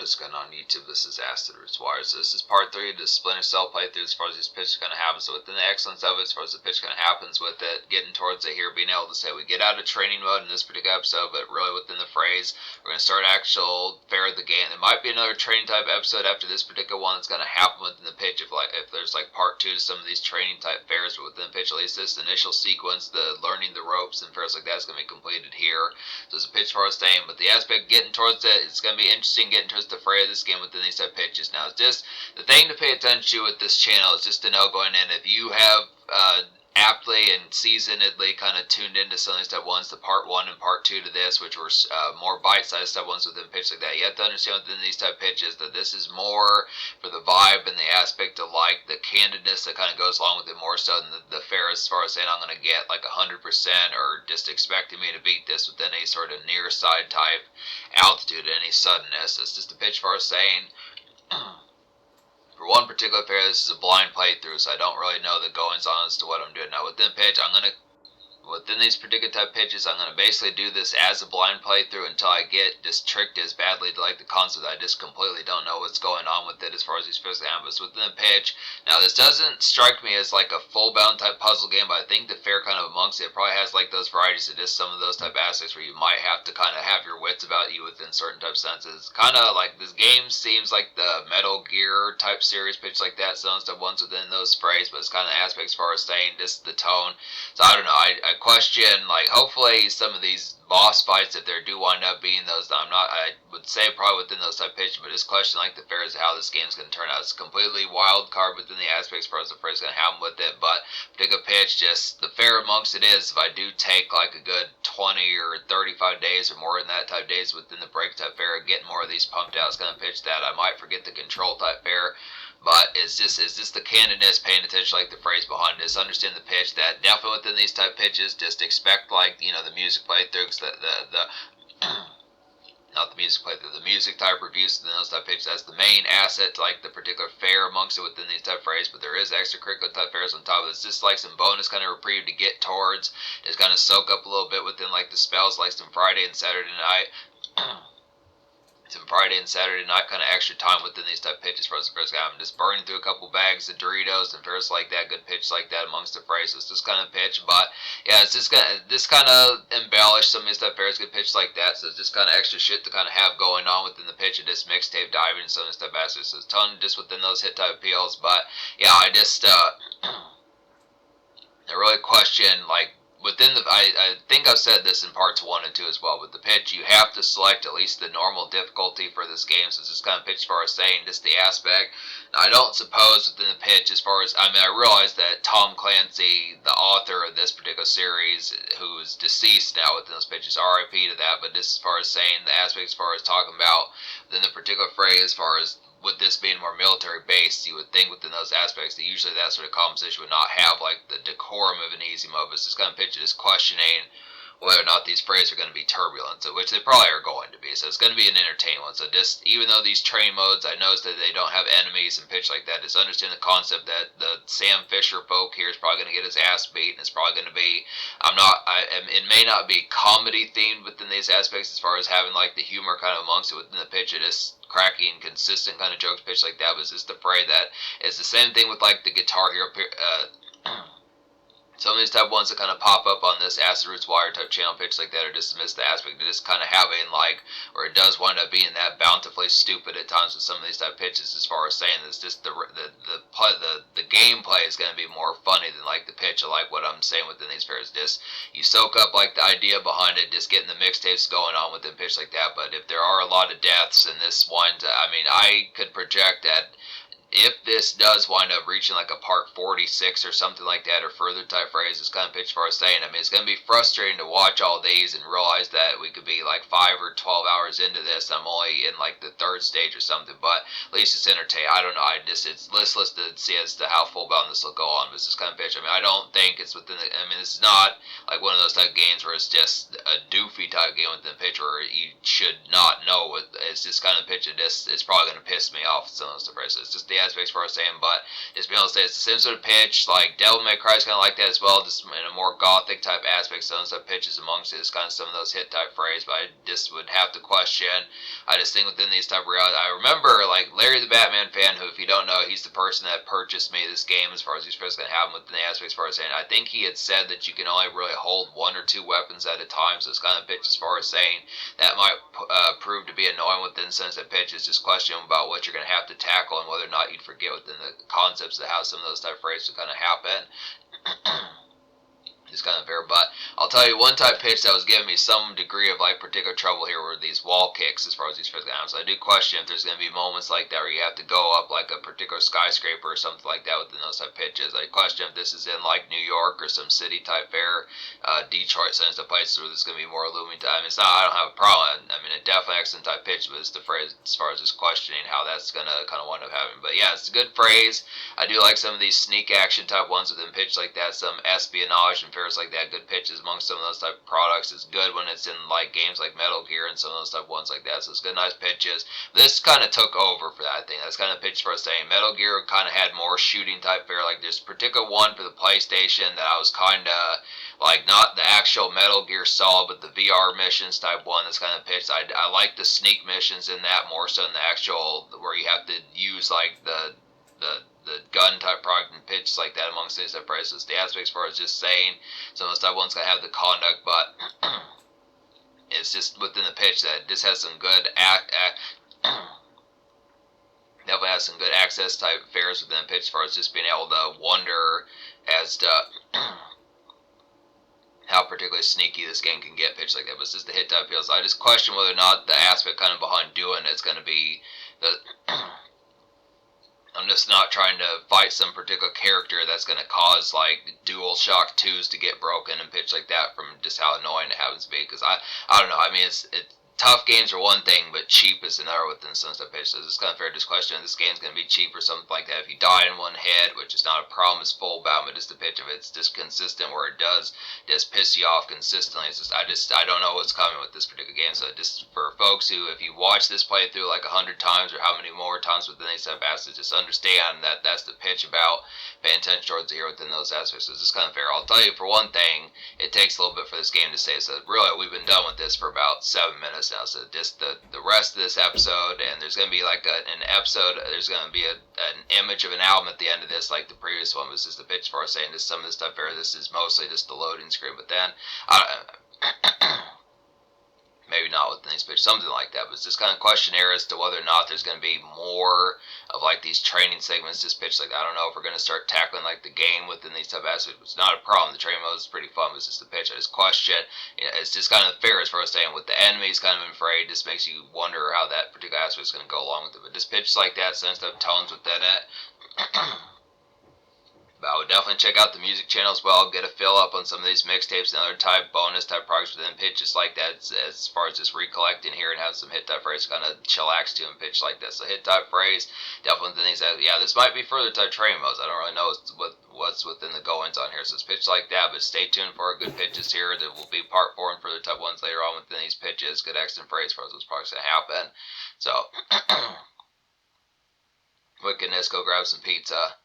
posting on YouTube. This is Acid Roots Wire. So this is part 3 of the Splinter Cell playthrough as far as this pitch kind of happens. So within the excellence of it, as far as the pitch kind of happens with it, getting towards it here, being able to say we get out of training mode in this particular episode, but really within the phrase, we're going to start actual fair of the game. There might be another training type episode after this particular one that's going to happen within the pitch. If there's like part 2 to some of these training type fairs, but within the pitch, at least this initial sequence, the learning the ropes and fairs like that is going to be completed here. So it's a pitch for us staying, but the aspect getting towards it, it's going to be interesting getting towards the fray of this game within these type pitches. Now, it's just the thing to pay attention to with this channel is just to know going in, if you have aptly and seasonedly kind of tuned into some of these type ones, the part 1 and part 2 to this, which were more bite-sized type ones within pitch like that. You have to understand within these type pitches that this is more for the vibe and the aspect of like the candidness that kind of goes along with it more so than the fair as far as saying I'm going to get like 100% or just expecting me to beat this within any sort of near side type altitude, any suddenness. It's just a pitch for us saying for one particular fair, this is a blind playthrough, so I don't really know the goings on as to what I'm doing. Now, within pitch, within these particular type pitches, I'm going to basically do this as a blind playthrough until I get just tricked as badly to like the concept that I just completely don't know what's going on with it as far as these physical habits within the pitch. Now, this doesn't strike me as like a full-bound type puzzle game, but I think the fair kind of amongst it probably has like those varieties of just some of those type aspects where you might have to kind of have your wits about you within certain type senses. Kind of like this game seems like the Metal Gear type series pitch like that, some stuff ones within those phrases, but it's kind of aspects as far as saying just the tone. So I don't know, I question, like, hopefully some of these boss fights, if there do wind up being those, I would say probably within those type pitches, but just question, like, the fair is how this game's going to turn out. It's a completely wild card within the aspects as far as the fair is going to happen with it, but particular pitch, just the fair amongst it is, if I do take, like, a good 20 or 35 days or more in that type days within the break type fair, getting more of these pumped out, it's going to pitch that. I might forget the control type fair, but it's just the candidness, paying attention, like the phrase behind this, understand the pitch, that definitely within these type pitches, just expect, like, you know, the music playthroughs, not the music playthrough, the music type reviews within those type pitches, that's the main asset to, like, the particular fair amongst it within these type phrases, but there is extracurricular type fairs on top of this, just like some bonus kind of reprieve to get towards, just kind of soak up a little bit within, like, the spells, like some Friday and Saturday night, some Friday and Saturday night kind of extra time within these type pitches for the first guy. I'm just burning through a couple bags of Doritos and fairs like that, good pitch like that amongst the phrases. This kind of pitch, but yeah, it's just kind of embellish some of these type fairs, good pitch like that. So it's just kind of extra shit to kind of have going on within the pitch of this mixtape diving and some of this type aspects. So it's a ton just within those hit type appeals, but yeah, I just I really question, like, within the, I think I've said this in parts 1 and 2 as well, with the pitch, you have to select at least the normal difficulty for this game, so it's just kind of pitch as far as saying, just the aspect. Now, I don't suppose within the pitch, as far as, I mean, I realize that Tom Clancy, the author of this particular series, who is deceased now within those pitches, RIP to that, but this as far as saying the aspect as far as talking about, then the particular phrase as far as, with this being more military based, you would think within those aspects that usually that sort of conversation would not have like the decorum of an easy mode. It's just kind of picture just questioning whether or not these phrases are going to be turbulent, so which they probably are going to be. So it's going to be an entertaining one. So just, even though these train modes, I noticed that they don't have enemies and pitch like that, just understand the concept that the Sam Fisher folk here is probably going to get his ass beat, and it's probably going to be, it may not be comedy themed within these aspects as far as having like the humor kind of amongst it within the pitch. It is cracking, consistent kind of jokes pitch like that, but it's just the fray that is the same thing with like the Guitar Hero some of these type ones that kind of pop up on this Acid Roots Wire type channel pitch like that are just to miss the aspect of just kind of having like, or it does wind up being that bountifully stupid at times with some of these type pitches as far as saying it's just the gameplay is going to be more funny than like the pitch of like what I'm saying within these pairs. Just, you soak up like the idea behind it, just getting the mixtapes going on within pitch like that, but if there are a lot of deaths in this one, I mean, I could project that if this does wind up reaching like a part 46 or something like that, or further type phrase, it's kind of pitch far as saying, I mean, it's going to be frustrating to watch all these and realize that we could be like 5 or 12 hours into this, I'm only in like the 3rd stage or something, but at least it's entertaining. I don't know, it's listless to see as to how full bound this will go on, but it's just kind of pitch. I mean, I don't think it's within the, I mean, it's not like one of those type games where it's just a doofy type game within the pitch where you should not know what, it's just kind of pitch of this, it's probably going to piss me off with some of those stuff. It's just the aspects for us saying, but just being able to say it's the same sort of pitch. Like Devil May Cry is kind of like that as well, just in a more gothic type aspect. Some of those pitches amongst it is kind of some of those hit type phrases, but I just would have to question. I just think within these type of reality, I remember like Larry the Batman fan, who if you don't know, he's the person that purchased me this game as far as he's supposed to have within the aspects as far as saying. I think he had said that you can only really hold 1 or 2 weapons at a time, so it's kind of pitch as far as saying that might prove to be annoying within the sense that pitch is just questioning about what you're going to have to tackle and whether or not you'd forget within the concepts of how some of those type of phrases would kind of happen. It's kind of fair, but I'll tell you one type pitch that was giving me some degree of like particular trouble here were these wall kicks as far as these physical items. I do question if there's going to be moments like that where you have to go up like a particular skyscraper or something like that within those type pitches. I question if this is in like New York or some city type fair, Detroit, some of the places where there's going to be more looming time. It's not, I don't have a problem. I mean, it definitely excellent type pitch, but it's the phrase as far as just questioning how that's going to kind of wind up happening. But yeah, it's a good phrase. I do like some of these sneak action type ones within pitch like that, some espionage and fairs like that. Good pitches among some of those type of products. It's good when it's in like games like Metal Gear and some of those type of ones like that. So it's good, nice pitches. This kind of took over for that thing. That's kind of pitch for us saying Metal Gear kind of had more shooting type fare. Like this particular one for the PlayStation that I was kind of like not the actual Metal Gear Solid, but the VR missions type one. That's kind of pitched. I like the sneak missions in that more so than the actual where you have to use like the gun type product and pitches like that amongst these type phrases. The aspects for is just saying some of those type ones gonna have the conduct, but it's just within the pitch that this has some good definitely has some good access type fares within the pitch as far as just being able to wonder as to how particularly sneaky this game can get pitched like that. But it's just the hit type feels. I just question whether or not the aspect kind of behind doing it's going to be the I'm just not trying to fight some particular character that's going to cause like DualShock 2s to get broken and pitch like that from just how annoying it happens to be. Because I don't know. I mean, it's tough games are one thing, but cheap is another within some stuff pitch. So it's kind of fair to question if this game's going to be cheap or something like that. If you die in one hit, which is not a problem, it's full bound, but just the pitch of it's just consistent where it does just piss you off consistently. It's just I don't know what's coming with this particular game. So just for folks who, if you watch this playthrough like 100 times or how many more times within these type aspects, just understand that that's the pitch about paying attention towards the hero within those aspects. So it's just kind of fair. I'll tell you for one thing, it takes a little bit for this game to say. So really, we've been done with this for about 7 minutes now. So just the rest of this episode, and there's going to be like an episode, there's going to be an image of an album at the end of this, like the previous one was just the pitch for saying this, some of this stuff here, this is mostly just the loading screen, but then, maybe not within these pitches, something like that, but it's just kind of questionnaire as to whether or not there's going to be more of like these training segments just pitched. Like I don't know if we're going to start tackling like the game within these type of aspects. It's not a problem. The training mode is pretty fun, but it's just the pitch. I just question. You know, it's just kind of fair as far as saying with the enemies kind of afraid. Just makes you wonder how that particular aspect is going to go along with it. But just pitches like that, some stuff tones within it. But I would definitely check out the music channel as well, get a fill up on some of these mixtapes and other type bonus type projects within pitches like that as far as just recollecting here and have some hit type phrase kind of chillax to and pitch like that. So hit type phrase, definitely things that, yeah, this might be further type training modes. I don't really know what's within the goings on here. So it's pitched like that, but stay tuned for good pitches here. There will be part 4 and further type ones later on within these pitches. Good excellent phrase for those projects that happen. So, wickedness, go grab some pizza.